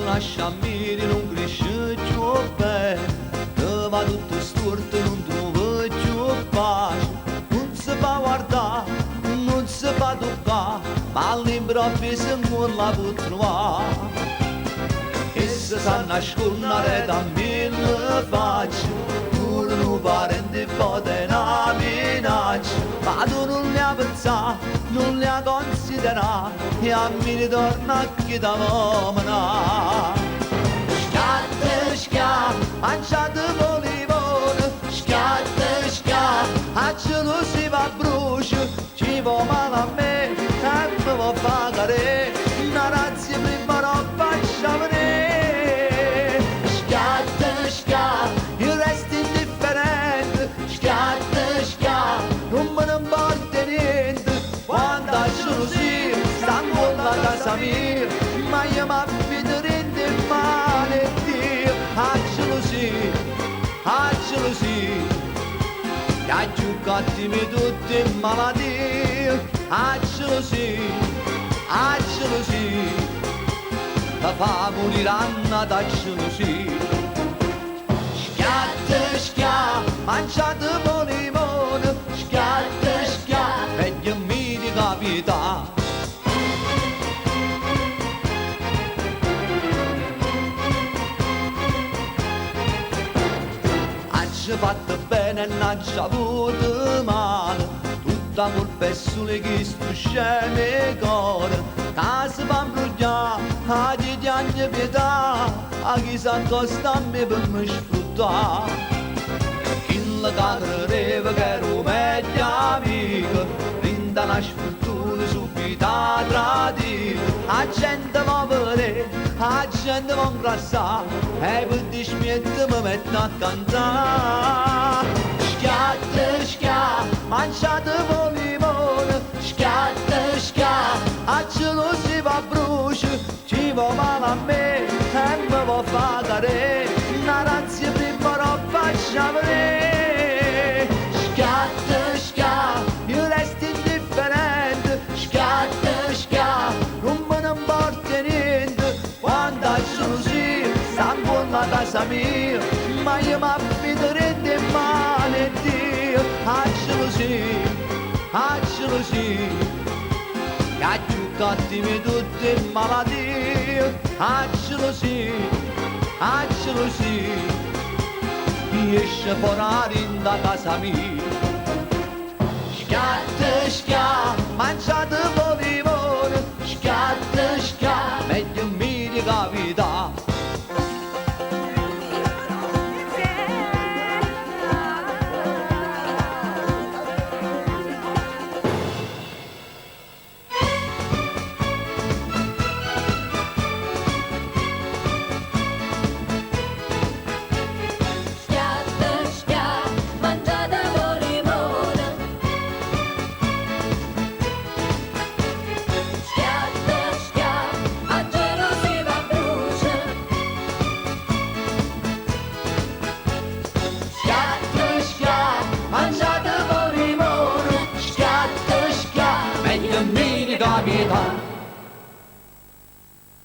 lascia miri, non cresce più bene, te va tutto storto, non trovo più pace, non si fa guardare, non si fa toccare, ma all'improvviso non la può trovare. E se sa nascondere da mille facce, pure un parente pote una minaccia, ma tu non li ha pensato, non li ha considerato, e a me ritorna chi da uomina. Schiatta, schiatta, mangiate volivone, schiatta, schiatta, a cielo si va a bruciare, ci va male a me, e mi va a fare, una razza prima non faccia venire. Schiatta, schiatta, il resto è indifferente, schiatta, schiatta, non me ne importa niente, quando a gelosia sta con la casa mia, ma io mi affido rende male Dio. A gelosia, che ha giocati tutte malattie, a gelosia, la fa morire Anna da gelosia. Schiatta, schiatta, mangiate limone, schiatta, schiatta, meglio mi di capità. Ci fatto bene e non ci ha avuto male, tutta colpa è solo che sto scemo cuore, che si fa imbrugliare, a chi ti ha pietà, a chi si accosta a me per mi sfruttare. Chi la credeva che ero meglio amico, rinda la sfortuna subito a tradire, a gente va vedere, a gente va ingrassare, e per dismettere mi metto a cantare. Schiatta, schiatta, mangiate limone, schiatta, schiatta, a cielo si va a bruciare, ci va male a me, e mi va a fare, una razza prima non faccia venire. Schiatta, schiatta, il resto è indifferente, schiatta, schiatta, non me ne importa niente, quando a gelosia sta con la casa mia, ma io mi affido rende male Dio. A gelosia, che ha giocati tutte malattie, a gelosia, esce fuori da casa mia. Schiatta, schiatta, mangiate limone, schiatta, schiatta, meglio mi di capità. Mangiate limone, schiatta, schiatta, meglio mi di capità.